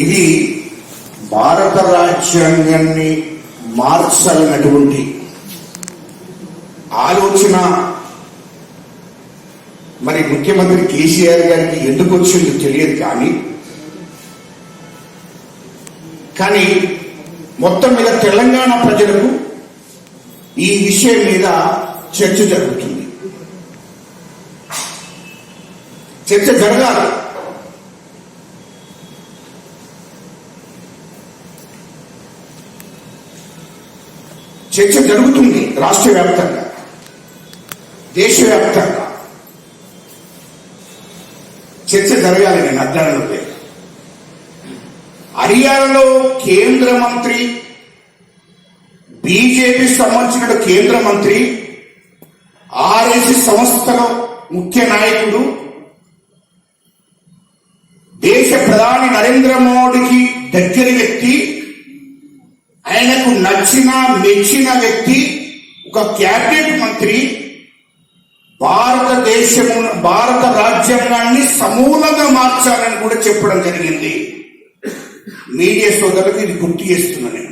ఇది భారత రాజ్యాంగాన్ని మార్చాలన్నటువంటి ఆలోచన మరి ముఖ్యమంత్రి కేసీఆర్ గారికి ఎందుకు వచ్చిందో తెలియదు, కానీ మొత్తం మీద తెలంగాణ ప్రజలకు ఈ విషయం మీద చర్చ జరుగుతుంది. చర్చ జరగాలి. చర్చ జరుగుతుంది రాష్ట్ర వ్యాప్తంగా, దేశవ్యాప్తంగా చర్చ జరగాలి. నేను అర్థంలో లేదు. హర్యానాలో కేంద్ర మంత్రి, బీజేపీ సంబంధించిన కేంద్ర మంత్రి, ఆర్ఎస్ఎస్ సంస్థలో ముఖ్య నాయకుడు, దేశ ప్రధాని నరేంద్ర మోడీకి దగ్గర వ్యక్తి, ఆయనకు నచ్చిన మెచ్చిన వ్యక్తి, ఒక క్యాబినెట్ మంత్రి భారత రాజ్యాంగాన్ని సమూలంగా మార్చాలని కూడా చెప్పడం జరిగింది. మీడియా సోదరులకు ఇది గుర్తు చేస్తున్నాను.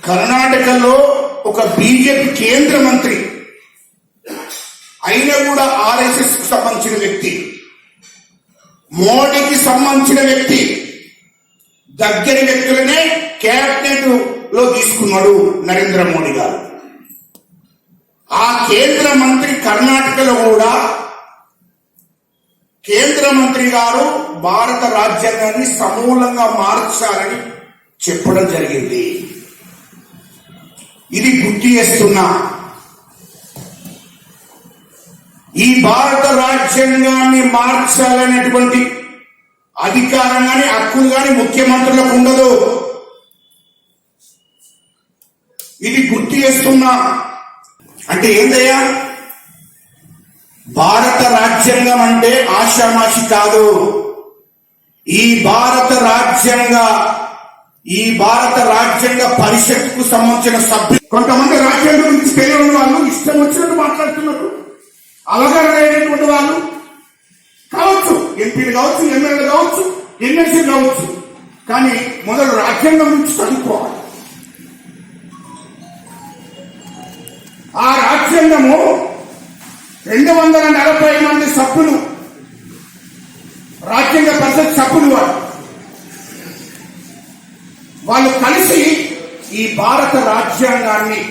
కర్ణాటకలో ఒక బీజేపీ కేంద్ర మంత్రి అయినా కూడా ఆర్ఎస్ఎస్ కు సంబంధించిన వ్యక్తి, మోడీకి సంబంధించిన వ్యక్తి, దగ్గర వ్యక్తులనే క్యాబినెట్ లో తీసుకున్నాడు నరేంద్ర మోడీ గారు. ఆ కేంద్ర మంత్రి కర్ణాటకలో కూడా కేంద్ర మంత్రి గారు భారత రాజ్యాంగాన్ని సమూలంగా మార్చాలని చెప్పడం జరిగింది. ఇది గుర్తు చేస్తున్నా. ఈ భారత రాజ్యాంగాన్ని మార్చాలనేటువంటి అధికారం కానీ హక్కులు కానీ ముఖ్యమంత్రులకు ఉండదు. ఇది గుర్తు చేస్తున్నా. అంటే ఏందయ్యా, భారత రాజ్యాంగం అంటే ఆషామాషి కాదు. ఈ భారత రాజ్యాంగ పరిషత్కు సంబంధించిన సభ్యులు కొంతమంది రాజ్యాంగం గురించి తెలియని వాళ్ళు ఇష్టం వచ్చినట్టు మాట్లాడుతున్నారు. అవగాహన వాళ్ళు కావచ్చు, ఎంపీలు కావచ్చు, ఎమ్మెల్యేలు కావచ్చు, ఎమ్మెల్సీలు కావచ్చు, కానీ మొదలు రాజ్యాంగం గురించి చదువుకోవాలి. ఆ రాజ్యాంగము 240 మంది సభ్యులు, రాజ్యాంగ పరిషత్ సభ్యులు వాళ్ళు కలిసి ఈ భారత రాజ్యాంగాన్ని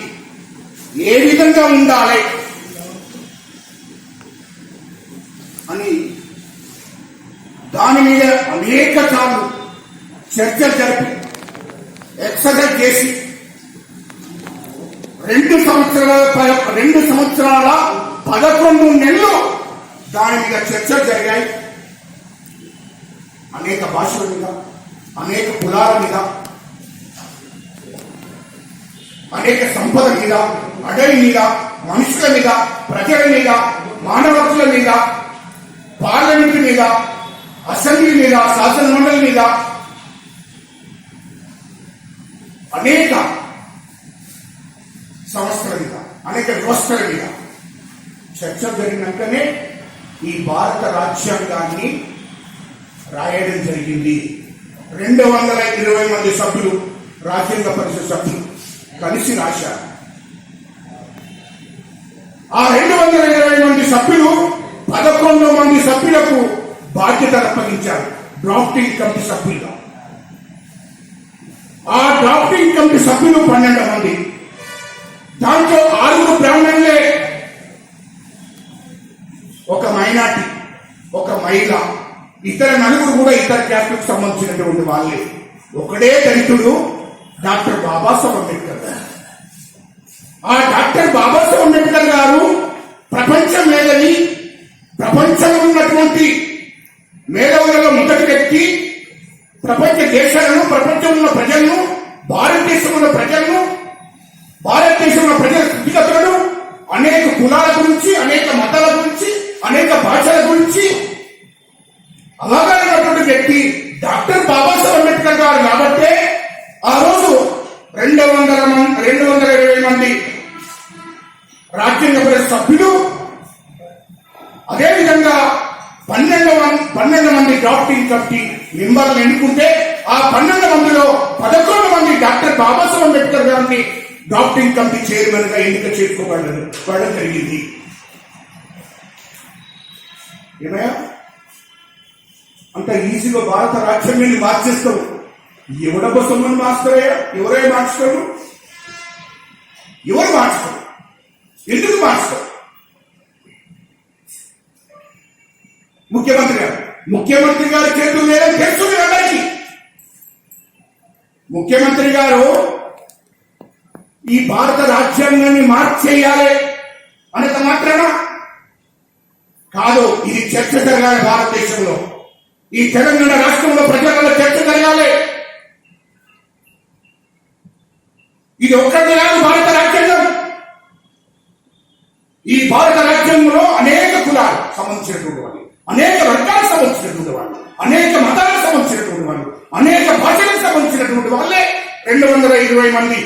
ఏ విధంగా ఉండాలి అని దాని మీద అనేక సార్లు చర్చలు జరిపి ఎక్సర్సైజ్ చేసి 2 సంవత్సరాల 11 నెలలు దాని మీద చర్చలు జరిగాయి. అనేక భాషల మీద, అనేక కులాల మీద, అనేక సంపద మీద, అడవి మీద, మనుషుల మీద, ప్రజల మీద, మానవ హక్కుల మీద, పార్లమెంట్ మీద, అసెంబ్లీ మీద, శాసన మండలి మీద, అనేక సంస్థల మీద, అనేక వ్యవస్థల మీద చర్చ జరిగినాకనే ఈ భారత రాజ్యాంగాన్ని రాయడం జరిగింది. 220 మంది సభ్యులు, రాజ్యాంగ పరిషత్ సభ్యులు కలిసి రాశారు. ఆ 220 మంది సభ్యులు 11 మంది సభ్యులకు బాధ్యతలు అప్పగించారు డ్రాఫ్టింగ్ కమిటీ సభ్యులుగా. ఆ డ్రాఫ్టింగ్ కమిటీ సభ్యులు 12 మంది. దాంట్లో 6 బ్రాహ్మణులే, ఒక మైనార్టీ, ఒక మహిళ, ఇతర 4 కూడా ఇతర క్యాస్ట్కు సంబంధించినటువంటి వాళ్ళే. ఒకడే దళితుడు, డాక్టర్ బాబాసాహెబ్ అంబేద్కర్ గారు. ఆ డాక్టర్ బాబాసాహెబ్ అంబేద్కర్ గారు ప్రపంచం మేధవి, ప్రపంచంలో ఉన్నటువంటి మేధావులలో మొదటి వ్యక్తి. ప్రపంచ దేశాలను, ప్రపంచంలో ఉన్న ప్రజలను, భారతదేశంలో ప్రజలను, భారతదేశంలో ప్రజల స్థితిగతులను, అనేక కులాల గురించి, అనేక మతాల గురించి, అనేక భాషల గురించి అవగాహన వ్యక్తి డాక్టర్ బాబాసాహెబ్ అంబేద్కర్ గారు. కాబట్టి ఆ రోజు 220 మంది రాజ్యాంగ పరిషత్ సభ్యులు, అదేవిధంగా 12 మంది డ్రాఫ్టింగ్ కమిటీ మెంబర్లు ఎన్నుకుంటే ఆ 12 మందిలో 11 మంది డాక్టర్ బాబాసాహెబ్ అంబేద్కర్ గారిని డ్రాఫ్టింగ్ కమిటీ చైర్మన్ గా ఎన్నిక చేసుకోవడం జరిగింది. ఏమయ్యా అంత ఈజీగా భారత రాజ్యాంగాన్ని మార్చేస్తావు? ఎవడబ్బ సొమ్మును మార్చుతారయ్యా? ఎవరే మార్చుతారు? ఎవరు మార్చుతారు? ఎందుకు మార్చుతారు? ముఖ్యమంత్రి గారి చేతులు లేదని తెలుస్తుంది అందరికీ. ముఖ్యమంత్రి గారు ఈ భారత రాజ్యాంగాన్ని మార్చేయాలి అనేక మాత్రాన కాదు, ఇది చర్చ జరగాలి. భారతదేశంలో ఈ తెలంగాణ రాష్ట్రంలో ప్రజలలో చర్చ జరగాలి. ఇది ఒక్కటి కాదు భారత రాజ్యాంగం. ఈ భారత రాజ్యాంగంలో అనేక కులాలు సంబంధించినటువంటి వాళ్ళు, అనేక వర్గాలకు సంబంధించినటువంటి వాళ్ళు, అనేక మతాలకు సంబంధించినటువంటి వాళ్ళు, అనేక భాషలకు సంబంధించినటువంటి వాళ్ళే 220 మంది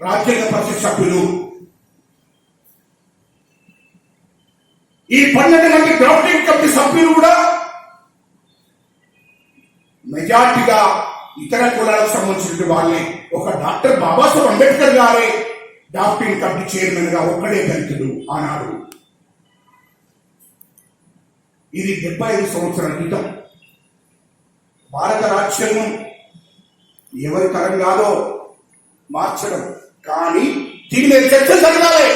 రాజ్యాంగ పరిషత్ సభ్యులు. ఈ 12 మంది డ్రాఫ్టింగ్ కమిటీ సభ్యులు కూడా మెజార్టీగా ఇతర కులాలకు సంబంధించిన వాళ్ళే. ఒక డాక్టర్ బాబాసాహెబ్ అంబేద్కర్ గారే డ్రాఫ్టింగ్ కమిటీ చైర్మన్ గా ఒక్కడే దళితుడు ఆనాడు. ఇది 75 సంవత్సరాల క్రితం. భారత రాజ్యాంగం ఎవరి తరం కాదో మార్చడం, కానీ దీని మీద చర్చ జరగాలి.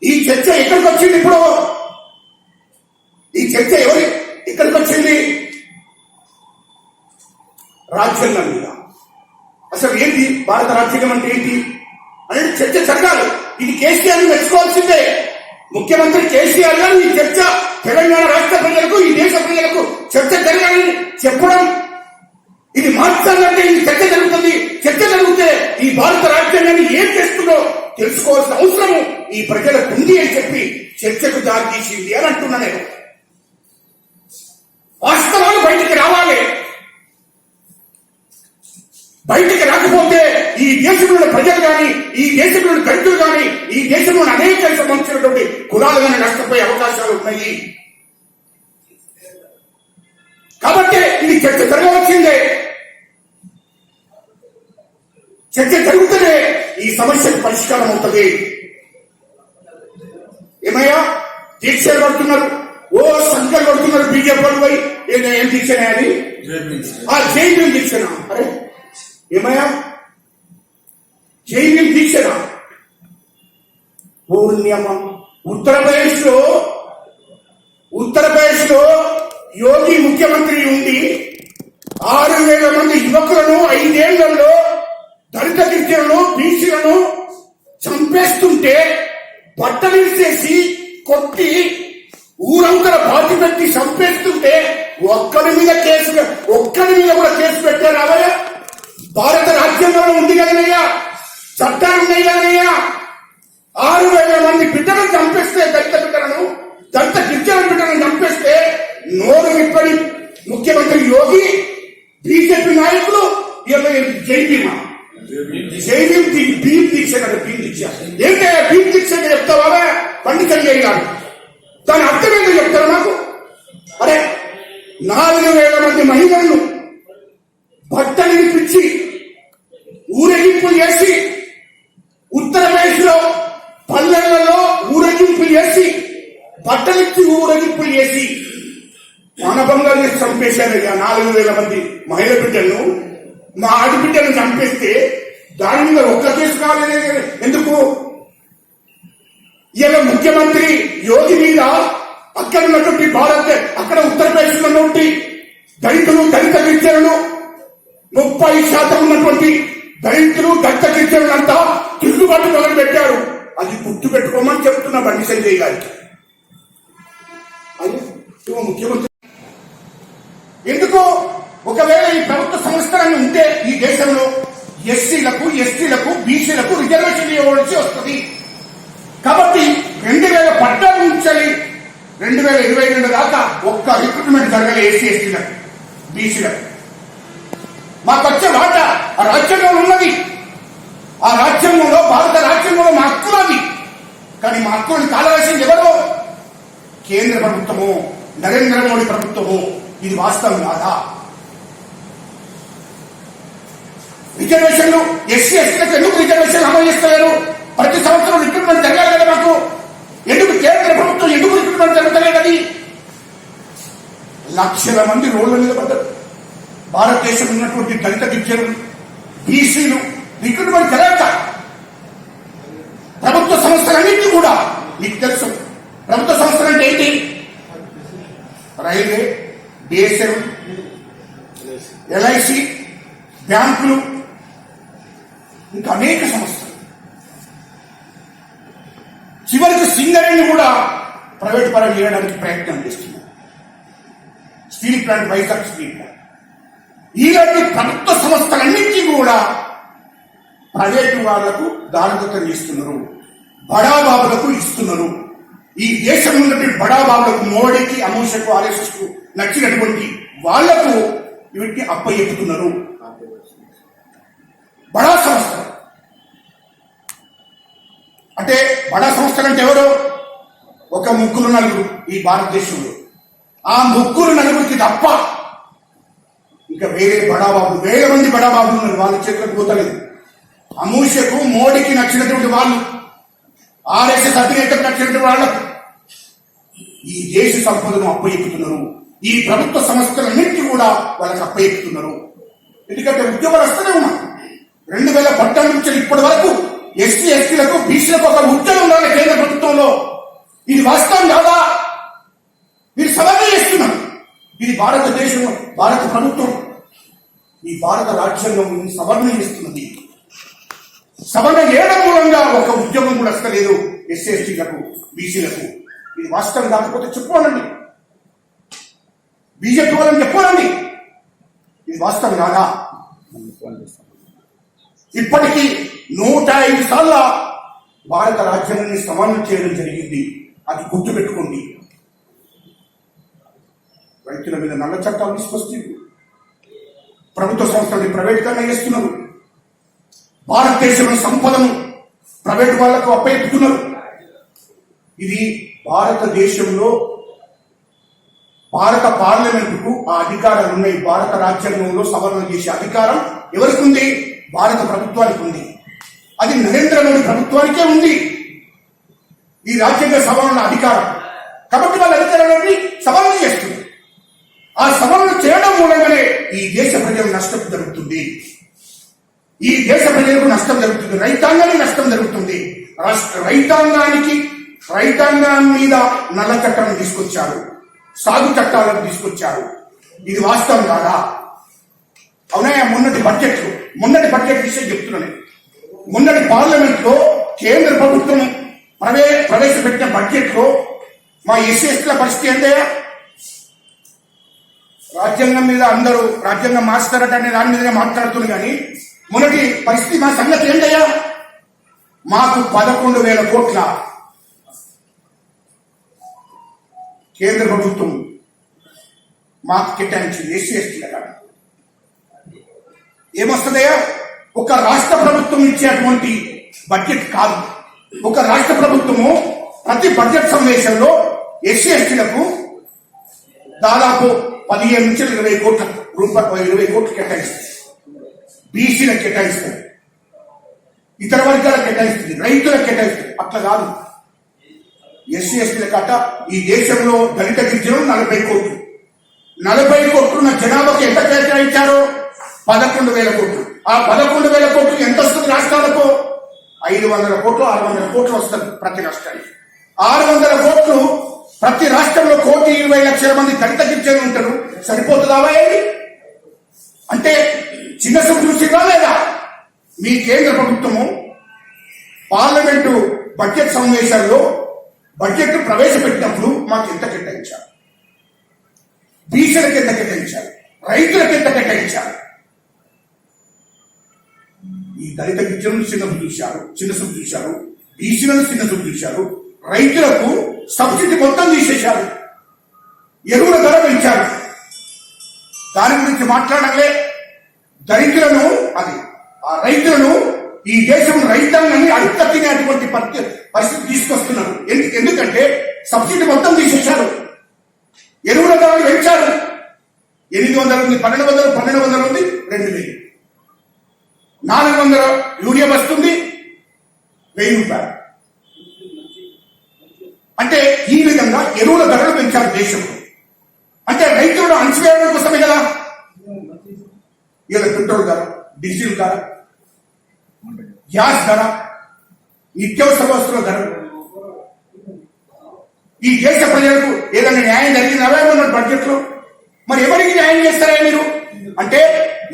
ఈ చర్చ ఎక్కడికి వచ్చింది? ఇప్పుడు ఈ చర్చ ఎక్కడికి వచ్చింది? రాజ్యాంగం మీద. అసలు ఏంటి భారత రాజ్యాంగం అంటే ఏంటి అనేది చర్చ జరగాలి. ఇది కేసీఆర్ మెచ్చుకోవాల్సిందే. ముఖ్యమంత్రి కేసీఆర్ గారు ఈ చర్చ తెలంగాణ రాష్ట్ర ప్రజలకు, ఈ దేశ ప్రజలకు చర్చ జరగాలని చెప్పడం, ఇది మార్చాలంటే ఈ చర్చ జరుగుతుంది. చర్చ జరిగితే ఈ భారత రాజ్యాంగాన్ని ఏం చేస్తుందో తెలుసుకోవాల్సిన అవసరం ఈ ప్రజలకు ఉంది అని చెప్పి చర్చకు దారి తీసింది అని అంటున్నా నేను. వాస్తవాలు బయటికి రావాలి. బయటికి రాకపోతే ఈ దేశంలోని ప్రజలు కానీ, ఈ దేశంలోని దళితులు కానీ, ఈ దేశంలోని అనేక సంబంధించినటువంటి కులాలు కానీ నష్టపోయే అవకాశాలు ఉన్నాయి. కాబట్టి ఇది చర్చ జరగవలసిందే. చర్చ జరుగుతూనే ఈ సమస్యకు పరిష్కారం అవుతుంది. ఏమయ్యా దీక్షలు పడుతున్నారు, ఓ సంఖ్యలు పడుతున్నారు బీజేపీ వాళ్ళు పోయి. ఏం దీక్షనే అది? ఆ జైలు దీక్షనా? అరే ఏమయ్యా జైలు దీక్షనా? పూర్ణ్యమ ఉత్తరప్రదేశ్ లో యోగి ముఖ్యమంత్రి ఉండి 6,000 మంది యువకులను 5 ఏళ్లలో దళిత గిరిజనులను, బీసీలను చంపేస్తుంటే బట్టలిసేసి కొట్టి ఊరంతర బాధ పెట్టి చంపేస్తుంటే ఒక్కడి మీద కూడా కేసు పెట్టారు. అవయ్య భారత రాజ్యాంగంలో ఉంది కదనయ్యా, చట్టాలు ఉన్నాయి కదనయ్యా. 6,000 మంది బిడ్డలను చంపేస్తే, దళిత బిడ్డలను, దళిత గిరిజన బిడ్డలను చంపేస్తే నోరు విప్పని ముఖ్యమంత్రి యోగి, బీజేపీ నాయకులు భీమ్ దీక్ష కదా. భీమ్ దీక్ష ఏంటంటే భీమ్ దీక్ష చెప్తావా? పండితులు చేయాలి. దాని అర్థం ఏంటో చెప్తారు నాకు? అరే 4,000 మంది మహిళలను బట్టలు ఇప్పించి ఊరేగింపులు చేసి, ఉత్తరప్రదేశ్ లో పల్లెలలో ఊరేగింపులు చేసి, బట్టలిచ్చి ఊరేగింపులు చేసి మానభంగా చేసి చంపేశారయ్యా 4,000 మంది మహిళ బిడ్డలను. మా ఆడబిడ్డలను చంపేస్తే దాని మీద ఒక్క కేసు కాలేదు. ఎందుకు? ఇలా ముఖ్యమంత్రి యోగి మీద అక్కడ ఉన్నటువంటి అక్కడ ఉత్తరప్రదేశ్ లో ఉన్నటువంటి దళితులు, దళిత గిరిజనులు 30% ఉన్నటువంటి దళితులు, దళిత గిరిజనులంతా తిరుగుబాటు మొదలు పెట్టారు. అది గుర్తు పెట్టుకోమని చెప్తున్నా బండి సంజయ్ గారికి. అది ముఖ్యమంత్రి ఎందుకు? ఒకవేళ ఈ ప్రభుత్వ సంస్కరణ ఉంటే ఈ దేశంలో ఎస్సీలకు, ఎస్టీలకు, బీసీలకు రిజర్వేషన్ ఇవ్వవలసి వస్తుంది. కాబట్టి 2014 నుంచి 2022 దాకా ఒక్క రిక్రూట్మెంట్ జరగలే ఎస్సీ, ఎస్టీలకు, బీసీలకు. మాకు వచ్చే వాటా ఆ రాజ్యాంగంలో ఉన్నది. ఆ రాజ్యాంగంలో, భారత రాజ్యాంగంలో మా హక్కులు అది. కానీ మా హక్కులను కాలవేసింది ఎవరో? కేంద్ర ప్రభుత్వము. నరేంద్ర మోడీ ప్రభుత్వము. ఇది వాస్తవం కాదా? రిజర్వేషన్లు ఎస్సీ ఎస్టీలకు ఎందుకు రిజర్వేషన్లు అమలు చేస్తలేరు? ప్రతి సంవత్సరం రిక్రూట్మెంట్ జరగాలి కదా మాకు. ఎందుకు కేంద్ర ప్రభుత్వం ఎందుకు రిక్రూట్మెంట్ జరుగుతలేదు? అది లక్షల మంది రోడ్ల మీద పడ్డారు. భారతదేశంలో ఉన్నటువంటి దళిత గిరిజనులు, బీసీలు రిక్రూట్మెంట్ జరగక ప్రభుత్వ సంస్థలన్నింటినీ కూడా, మీకు తెలుసు ప్రభుత్వ సంస్థలు అంటే ఏంటి? రైల్వే, బిఎస్ఎం, ఎల్ఐసి, బ్యాంకులు, ఇంకా అనేక సంస్థలు. చివరికి సింగరేణి కూడా ప్రైవేట్ పరం చేయడానికి ప్రయత్నం చేస్తున్నారు. Steel plant, Vizag steel plant, ఇలాంటి ప్రభుత్వ సంస్థలన్నింటినీ కూడా ప్రైవేటు వాళ్లకు దారిదత్తం చేస్తున్నారు, బడాబాబులకు ఇస్తున్నారు. ఈ దేశంలో ఉన్నటువంటి బడాబాబులకు, మోడీకి, అమోషకు, ఆర్ఎస్ఎస్ కు నచ్చినటువంటి వాళ్లకు వీటిని అప్పచెప్పుతున్నారు. బడా సంస్థ అంటే బడా సంస్థలు అంటే ఎవరు? ఒక ముగ్గురు నలుగురు ఈ భారతదేశంలో. ఆ ముగ్గురు నలుగురికి తప్ప ఇంకా వేరే బడాబాబు, వేల మంది బడాబాబులు ఉన్నారు. వాళ్ళ చేతులకు పోతలేదు. అమూషకు, మోడీకి నచ్చినటువంటి వాళ్ళు, ఆర్ఎస్ఎస్ అధినేతకు నచ్చినటువంటి వాళ్ళకు ఈ దేశ సంపదను అప్పచెప్పుతున్నారు. ఈ ప్రభుత్వ సంస్థలన్నింటినీ కూడా వాళ్ళకి అప్పచెప్పుతున్నారు. ఎందుకంటే ఉద్యోగాలు వస్తూనే ఉన్నారు. 2014 నుంచి ఇప్పటి వరకు ఎస్సీ ఎస్టీలకు, బీసీలకు ఒక ఉద్యోగం ఉండాలి కేంద్ర ప్రభుత్వంలో. ఇది వాస్తవం కాదా? మీరు సవరణ చేస్తున్నారు. ఇది భారతదేశంలో భారత ప్రభుత్వం, ఈ భారత రాజ్యాంగం సవరణ చేస్తున్నది. సవరణ చేయడం మూలంగా ఒక ఉద్యోగం కూడా వస్తలేదు ఎస్సీ ఎస్టీలకు, బీసీలకు. ఇది వాస్తవం కాకపోతే చెప్పుకోనండి, బీజేపీ వాళ్ళని చెప్పుకోనండి. ఇది వాస్తవం కాదా? ఇప్పటికీ 105 సార్ల భారత రాజ్యాంగాన్ని సవరణ చేయడం జరిగింది. అది గుర్తుపెట్టుకోండి. రైతుల మీద నల్ల చట్టాలు తీసుకొస్తే ప్రభుత్వ సంస్థల్ని ప్రైవేటుగా చేస్తున్నారు. భారతదేశంలో సంపదను ప్రైవేటు వాళ్లకు అప్పచెప్పుతున్నారు. ఇది భారతదేశంలో భారత పార్లమెంటుకు ఆ అధికారాలు ఉన్నాయి. భారత రాజ్యాంగంలో సవరణ చేసే అధికారం ఎవరికి ఉంది? భారత ప్రభుత్వానికి ఉంది. అది నరేంద్ర మోడీ ప్రభుత్వానికే ఉంది ఈ రాజ్యాంగ సవరణ అధికారం. కాబట్టి వాళ్ళ అధికారాన్ని సవరణ చేస్తుంది. ఆ సవరణ చేయడం మూలంగానే ఈ దేశ ప్రజలకు నష్టం జరుగుతుంది. ఈ దేశ ప్రజలకు నష్టం జరుగుతుంది. రైతాంగానికి నష్టం జరుగుతుంది. రైతాంగం మీద నల్ల చట్టాలను తీసుకొచ్చారు, సాగు చట్టాలను తీసుకొచ్చారు. ఇది వాస్తవం కాదా? అవునా? మొన్నటి బడ్జెట్ విషయం చెప్తున్నాను. మొన్నటి పార్లమెంట్ లో కేంద్ర ప్రభుత్వం ప్రవేశపెట్టిన బడ్జెట్ లో మా ఎస్సీ ఎస్టీల పరిస్థితి ఏంటయ్యా? రాజ్యాంగం మీద అందరూ రాజ్యాంగం మార్చుతారట అనే దాని మీదనే మాట్లాడుతుంది. కానీ మొన్నటి పరిస్థితి మా సంగతి ఏంటయ్యా? మాకు 11,000 కోట్ల కేంద్ర ప్రభుత్వం మాకు కేటాయించింది ఎస్సీ ఎస్టీల కాదు. ఏమొస్తుందయ్యా? ఒక రాష్ట్ర ప్రభుత్వం ఇచ్చేటువంటి బడ్జెట్ కాదు. ఒక రాష్ట్ర ప్రభుత్వము ప్రతి బడ్జెట్ సమావేశంలో ఎస్సీ ఎస్టీలకు దాదాపు 15 నుంచి 20 కోట్ల రూపాయలు, 20 కోట్లు కేటాయిస్తుంది. బీసీలకు కేటాయిస్తుంది, ఇతర వర్గాలకు కేటాయిస్తుంది, రైతులకు కేటాయిస్తుంది. అట్లా కాదు. ఎస్సీ ఎస్టీల కట్ట ఈ దేశంలో దళిత గిరిజనులు 40 కోట్లు. 40 కోట్లున్న జనాభాకు ఎంత కేటాయించారో? 11,000 కోట్లు. ఆ 11,000 కోట్లు ఎంత వస్తుంది రాష్ట్రాలకు? 500 కోట్లు, 600 కోట్లు వస్తుంది ప్రతి రాష్ట్రానికి. 600 కోట్లు ప్రతి రాష్ట్రంలో 1,20,00,000 మంది దళిత గిరిజనులు ఉంటారు. సరిపోతుందా? అంటే చిన్న చూసిగా లేదా? మీ కేంద్ర ప్రభుత్వము పార్లమెంటు బడ్జెట్ సమావేశాల్లో బడ్జెట్ ప్రవేశపెట్టినప్పుడు మాకు ఎంత కేటాయించారు? బీసీలకు ఎంత కేటాయించారు? రైతులకు ఎంత కేటాయించారు? ఈ దళిత గిరిజనులు చిన్న చూపు చూశారు, బీసీలను చిన్న చూపు చూశారు, రైతులకు సబ్సిడీ మొత్తం తీసేశారు, ఎరువుల ధర పెంచారు. దాని గురించి మాట్లాడలే. దళితులను ఆ రైతులను ఈ దేశం రైతాంగాన్ని అడుక్క తినేటువంటి పరిస్థితి తీసుకొస్తున్నారు. ఎందుకంటే సబ్సిడీ మొత్తం తీసేశారు, 800 ఉంది, 1200 ఉంది, 2000, 400 యూరియా వస్తుంది, 1000 రూపాయలు. అంటే ఈ విధంగా ఎరువుల ధరలు పెంచారు దేశంలో. అంటే రైతులను అణచివేయడం కోసమే కదా. ఇలా పెట్రోల్ ధర, డీజిల్ ధర, గ్యాస్ ధర, నిత్యావసర వస్తువుల ధర. ఈ దేశ ప్రజలకు ఏదైనా న్యాయం జరిగిందా బడ్జెట్ లో? మరి ఎవరికి న్యాయం చేస్తారా మీరు? అంటే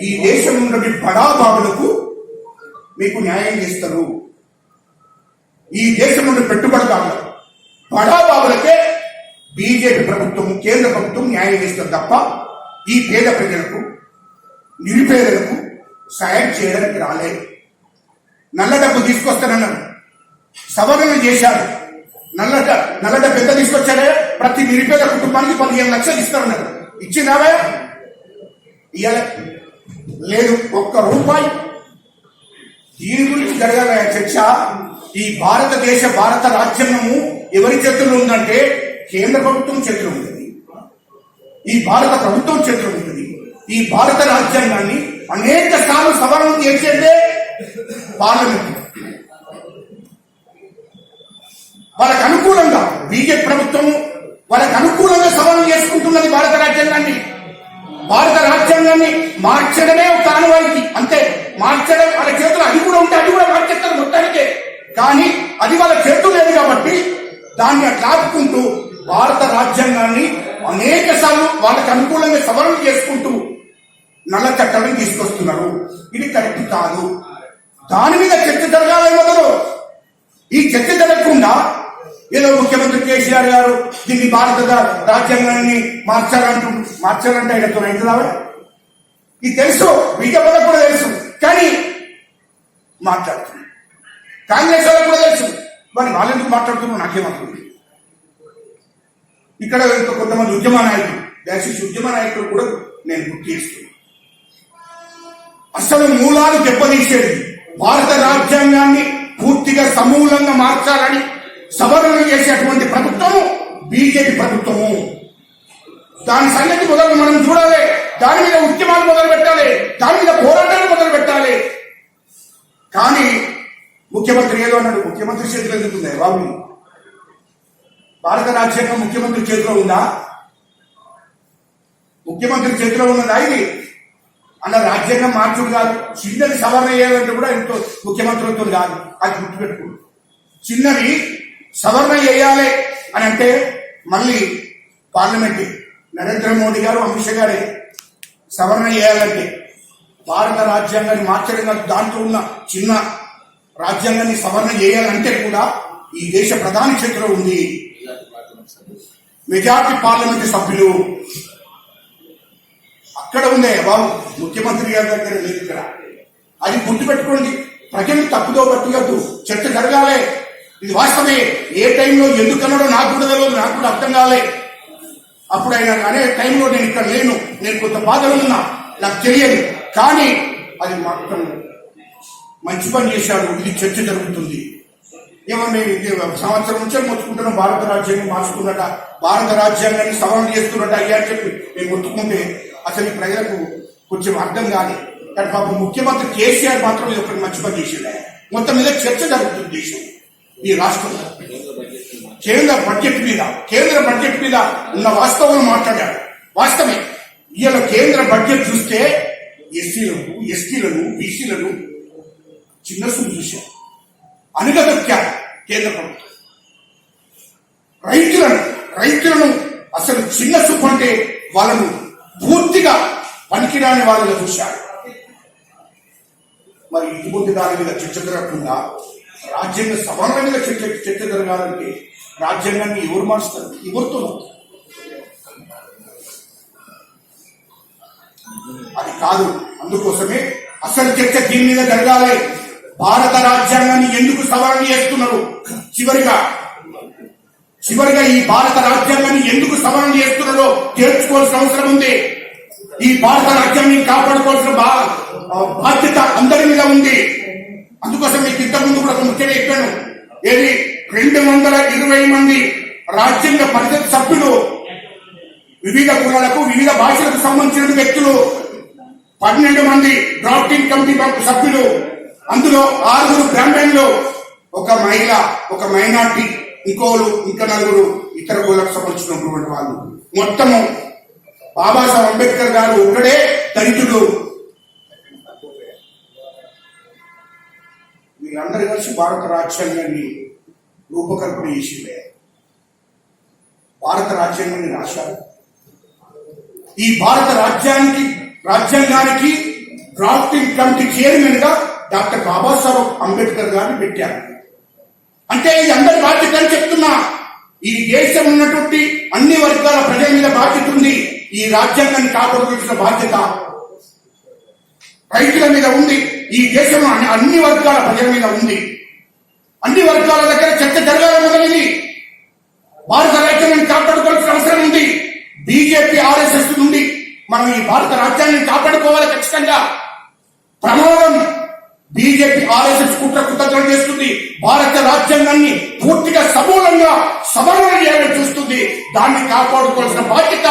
ఈ దేశం నుండి బడాబాబులకు మీకు న్యాయం చేస్తారు. ఈ దేశం నుండి పెట్టుబడిదారులకు, బడాబాబులకే బీజేపీ ప్రభుత్వం, కేంద్ర ప్రభుత్వం న్యాయం చేస్తారు తప్ప ఈ పేద ప్రజలకు, నిరుపేదలకు సాయం చేయడానికి రాలేదు. నల్ల డబ్బు తీసుకొస్తానన్నారు, సవరణలు చేశారు. నల్ల డబ్బు ఎంత తీసుకొచ్చారే? ప్రతి నిరుపేద కుటుంబానికి 15 లక్షలు ఇస్తారన్నారు. ఇచ్చినావే? ఇయ్యాల లేదు, ఒక్క రూపాయి. దీని గురించి జరగాల చర్చ. ఈ భారత రాజ్యాంగము ఎవరి చేతుల్లో ఉందంటే కేంద్ర ప్రభుత్వం చేతిలో ఉంటుంది, ఈ భారత ప్రభుత్వం చేతిలో ఉంటుంది. ఈ భారత రాజ్యాంగాన్ని అనేక సార్లు సవరణ చేసేదే పార్లమెంట్. వాళ్ళకు అనుకూలంగా బీజేపీ ప్రభుత్వం వాళ్ళకు అనుకూలంగా సవరణ చేసుకుంటున్నది భారత రాజ్యాంగాన్ని. భారత రాజ్యాంగాన్ని మార్చడమే ఒక ఆనవాయితీ, అంతే. మార్చడం వాళ్ళ చేతులు, అది కూడా ఉంటే అది కూడా మార్చేస్తారు మొత్తానికే. కానీ అది వాళ్ళ చేతులు లేదు కాబట్టి దాన్ని అట్లా ఆపుకుంటూ భారత రాజ్యాంగాన్ని అనేక సార్లు వాళ్ళకి అనుకూలంగా సవరణ చేసుకుంటూ నల్ల చట్టాలను తీసుకొస్తున్నారు. ఇది కరెక్ట్ కాదు. దాని మీద చర్చ జరగాలి మొదలు. ఈ చర్చ జరగకుండా ఏదో ముఖ్యమంత్రి కేసీఆర్ గారు దీన్ని భారత రాజ్యాంగాన్ని మార్చాలంటే ఆయనతో రైతులావే. ఇది తెలుసు, బీజేపీ కూడా తెలుసు, కానీ మాట్లాడుతున్నారు. కాంగ్రెస్ వాళ్ళకు కూడా తెలుసు, మరి వాళ్ళెందుకు మాట్లాడుతున్నారు నాకేమవుతుంది. ఇక్కడ కొంతమంది ఉద్యమ నాయకులు, దయచేసి ఉద్యమ నాయకులు కూడా నేను గుర్తు చేస్తున్నాను. అసలు మూలాలు దెబ్బతీసేది భారత రాజ్యాంగాన్ని పూర్తిగా సమూలంగా మార్చాలని సవరణలు చేసేటువంటి ప్రభుత్వము బీజేపీ ప్రభుత్వము. దాని సంగతి మొదలు మనం చూడాలి. దాని మీద ఉద్యమాలు మొదలు పెట్టాలి, దాని మీద పోరాటాలు మొదలు పెట్టాలి. కానీ ముఖ్యమంత్రి ఏదో అన్నాడు, ముఖ్యమంత్రి చేతిలో ఎందుకుంది బాబు? భారత రాజ్యాంగం ముఖ్యమంత్రి చేతిలో ఉందా? ముఖ్యమంత్రి చేతిలో ఉన్నదా ఇది? అన్న రాజ్యాంగం మార్చుడు కాదు, చిన్నది సవరణ చేయాలంటే కూడా ఇంట్లో ముఖ్యమంత్రులతో కాదు. అది గుర్తుపెట్టుకో. చిన్నది సవరణ చేయాలి అని అంటే మళ్ళీ పార్లమెంట్ నరేంద్ర మోడీ గారు, అమిత్ షా గారే సవరణ చేయాలంటే భారత రాజ్యాంగాన్ని మార్చడం కాదు, దాంట్లో ఉన్న చిన్న రాజ్యాంగాన్ని సవరణ చేయాలంటే కూడా ఈ దేశ ప్రధాని చేతిలో ఉంది. మెజార్టీ పార్లమెంటు సభ్యులు అక్కడ ఉందే బాబు, ముఖ్యమంత్రి గారి దగ్గర లేదు. ఇక్కడ అది గుర్తుపెట్టుకోండి. ప్రజలు తప్పుదో పట్టుకోద్దు, చర్చ జరగాలి. ఇది వాస్తవమే. ఏ టైంలో ఎందుకన్నాడో నాకు కూడా తెలియదు, నాకు కూడా అర్థం కాలే. అప్పుడు ఆయన అనే టైంలో నేను ఇక్కడ లేను, నేను కొంత బాధలు ఉన్నా, నాకు తెలియదు. కానీ అది మాత్రం మంచి పని చేశాడు. ఇది చర్చ జరుగుతుంది. ఏమన్నా సంవత్సరం నుంచి మొత్తుకుంటున్నాం, భారత రాజ్యాంగం మార్చుకున్నట, భారత రాజ్యాంగాన్ని సవరణ చేస్తున్నట్ట అయ్యా అని చెప్పి నేను మొత్తుకుంటే అసలు ప్రజలకు కొంచెం అర్థం కాదు. కానీ పాపం ముఖ్యమంత్రి కేసీఆర్ మాత్రం ఇది ఒకటి మంచి పని చేసింది. మొత్తం మీద చర్చ జరుగుతుంది దేశం, ఈ రాష్ట్రంలో. కేంద్ర బడ్జెట్ మీద ఉన్న వాస్తవం మాట్లాడారు. వాస్తవమే. ఇవాళ కేంద్ర బడ్జెట్ చూస్తే ఎస్టీలను బీసీలను చిన్న చూపు చూశారు, అనుగదొక్కారు కేంద్ర ప్రభుత్వం. రైతులను అసలు చిన్న చూపు అంటే వాళ్ళను పూర్తిగా పనికిరాని వాళ్ళగా చూశారు. మరి ఇటువంటి దాని మీద చర్చ జరగకుండా రాజ్యాంగ సవరణ మీద చర్చ జరగాలంటే రాజ్యాంగాన్ని ఎవరు మారుస్తారు? ఎవరితో? అది కాదు. అందుకోసమే అసలు చర్చ దీని మీద జరగాలి. భారత రాజ్యాంగాన్ని ఎందుకు సవరణ చేస్తున్నారు? చివరిగా ఈ భారత రాజ్యాంగాన్ని ఎందుకు సవరణ చేస్తున్నారో తెలుసుకోవాల్సిన అవసరం ఉంది. ఈ భారత రాజ్యాన్ని కాపాడుకోవాల్సిన బాధ్యత అందరి మీద ఉంది. అందుకోసం మీకు ఇంతకుముందు కూడా ముఖ్యంగా చెప్పాను. ఏది 220 మంది రాజ్యాంగ పరిషత్ సభ్యులు వివిధ కులాలకు వివిధ భాషలకు సంబంధించిన వ్యక్తులు 12 మంది డ్రాఫ్టింగ్ కమిటీ సభ్యులు, అందులో 6 బ్రాహ్మణులు, ఒక మహిళ, ఒక మైనార్టీ, ఇంకా 4 ఇతర కులకు సంబంధించినటువంటి వాళ్ళు. మొత్తము బాబాసాహెబ్ అంబేద్కర్ గారు ఒక్కడే దళితుడు. వీళ్ళందరూ కలిసి భారత రాజ్యాంగాన్ని రూపకల్పన చేసిందే. భారత రాజ్యాంగాన్ని రాశారు. ఈ భారత రాజ్యాంగానికి డ్రాఫ్టింగ్ కమిటీ చైర్మన్ గా డాక్టర్ బాబాసాహెబ్ అంబేద్కర్ గారిని పెట్టారు. అంటే ఇది అందరి బాధ్యత అని చెప్తున్నా. ఈ దేశం ఉన్నటువంటి అన్ని వర్గాల ప్రజల మీద బాధ్యత ఉంది. ఈ రాజ్యాంగాన్ని కాపాడుకోవాల్సిన బాధ్యత రైతుల మీద ఉంది. ఈ దేశంలో అన్ని వర్గాల ప్రజల మీద ఉంది. అన్ని వర్గాల దగ్గర చర్చ జరగాలి మొదలైంది. భారత రాజ్యాంగాన్ని కాపాడుకోవాల్సిన అవసరం ఉంది. బీజేపీ RSS నుండి మనం ఈ భారత రాజ్యాంగాన్ని కాపాడుకోవాలి ఖచ్చితంగా. ప్రమాదం బీజేపీ RSS కుట్రలు చేస్తుంది. భారత రాజ్యాంగాన్ని పూర్తిగా సమూలంగా సవరణ చేయాలని చూస్తుంది. దాన్ని కాపాడుకోవాల్సిన బాధ్యత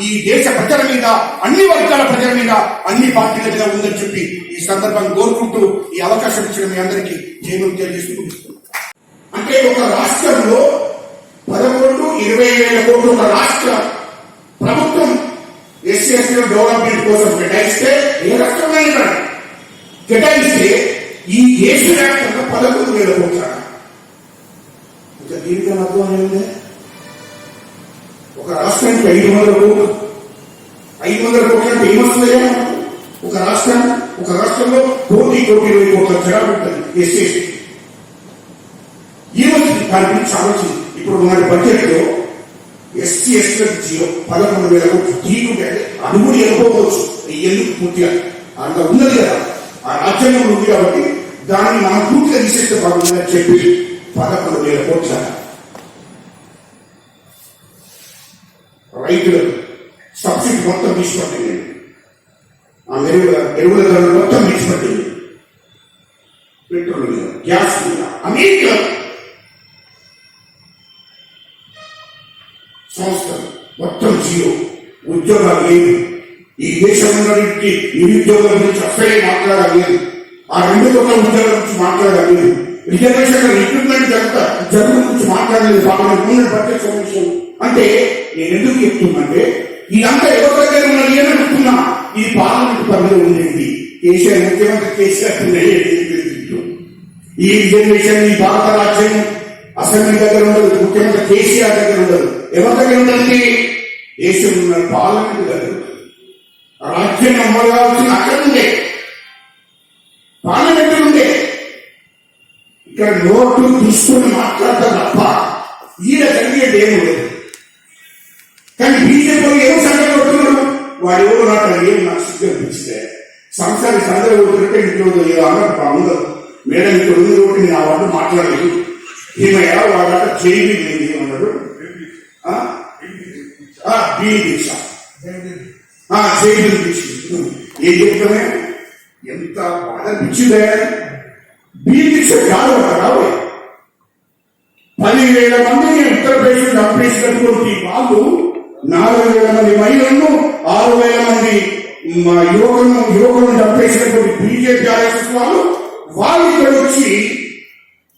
ఈ దేశ ప్రజల మీద, అన్ని వర్గాల ప్రజల మీద, అన్ని పార్టీల మీద ఉందని చెప్పి ఈ సందర్భంగా కోరుకుంటూ ఈ అవకాశం ఇచ్చిన మీ అందరికీ జైలు తెలియజేసుకుంటున్నాను. అంటే ఒక రాష్ట్రంలో 11-20 వేల కోట్లు ఒక రాష్ట్ర ప్రభుత్వం SC/ST డెవలప్మెంట్ కోసం కేటాయిస్తే, ఏ రాష్ట్రమైనా కేటాయిస్తే ఈ దేశ వ్యాప్తంగా 11 వేల కోట్ల. ఇంకా దీనికి అర్థం అనేది ఒక రాష్ట్రానికి 500 కోట్లు. 500 కోట్లు అంటే ఏమొస్తుందా? ఒక రాష్ట్రంలో 1,20 కోట్ల జనాభా ఉంటుంది SC/ST. ఈ రోజు దాని గురించి ఆలోచించి ఇప్పుడు మన బడ్జెట్ లో SC/ST 11 వేల కోట్లు తీరుంటే అనుమతి అనుకోవచ్చు. ఎందుకు పూర్తిగా అంత ఉన్నది కదా, ఆ రాజ్యాంగం ఉంది కాబట్టి దాన్ని మనం పూర్తిగా తీసేస్తే బాగుందని చెప్పి 11 వేల కోట్ల రైతులకు సబ్సిడీ మొత్తం తీసుకుంటుంది. ఆ ఎరువుల ధరలు మొత్తం తీసుకుంటుంది. పెట్రోల్ మీద, గ్యాస్ మీద, అమెరికా సంస్థలు మొత్తం జీరో. ఉద్యోగాలు లేవు. ఈ దేశంలో నిరుద్యోగుల గురించి అసలే మాట్లాడలేదు. ఆ 2 కోట్ల ఉద్యోగాల గురించి మాట్లాడలేదు. రిజర్వేషన్ రిక్రూట్మెంట్ జరుగుల గురించి మాట్లాడలేదు. బడ్జెట్ సమస్య అంటే నేను ఎందుకు చెప్తున్నంటే, ఇదంతా ఎవరి దగ్గర ఉన్నది అని అడుగుతున్నా. ఈ పార్లమెంట్ పరిధిలో ఉండేది ముఖ్యమంత్రి కేసీఆర్ ఈ రిజర్వేషన్, ఈ భారత రాజ్యం అసెంబ్లీ దగ్గర ఉండదు, ముఖ్యమంత్రి కేసీఆర్ దగ్గర ఉండదు. ఎవరి దగ్గర ఉంటుంది? దేశం ఉన్న పార్లమెంట్ దగ్గర ఉంటుంది. రాజ్యం అమలు కావాల్సిన అక్కడ ఉండే, పార్లమెంట్ ఉండే. ఇక్కడ నోటు తీసుకొని మాట్లాడతారు తప్ప ఈయన జరిగేది ఏమి లేదు. కానీ బీజేపీ ఏమో సంఖ్య కొడుతున్నాడు. వాడు ఎవరు నాకు సిగ్గు అనిపించింది. సంస్థానికి సందర్భం కొడుతుంటే ఇంట్లో ఏదో అన్నట్టు బాగుండదు. మేడం ఇక్కడ ఉంది కాబట్టి నేను ఆ వాడు మాట్లాడలేదు. ఏమయ్యా వాడ జైలు ఏమన్నాడు? జైలు దీక్ష ఏం చెప్తామే? ఎంత బాధ అనిపించిందే. దీక్ష కాదు రావు. 10,000 మందిని ఉత్తరప్రదేశ్ చంపేసినటువంటి వాళ్ళు 4,000 మంది మహిళలను, 6,000 మంది యువకులను చంపేసినటువంటి బీజేపీ RSS వాళ్ళు ఇక్కడ వచ్చి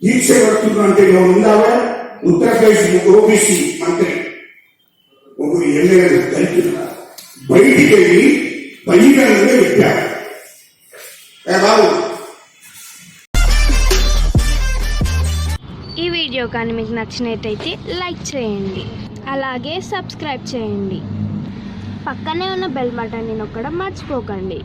దీక్ష పడుతుందంటే ఉందావా? ఉత్తరప్రదేశ్ OBC మంత్రి ఒక ఎమ్మెల్యే దళితులు బయటికి వెళ్ళి బహిరంగంగా చెప్పారు. బాబు, ఈ వీడియో కానీ మీకు నచ్చినట్టయితే లైక్ చేయండి, అలాగే సబ్స్క్రైబ్ చేయండి. పక్కనే ఉన్న బెల్ బటన్ని నొక్కడం మర్చిపోకండి.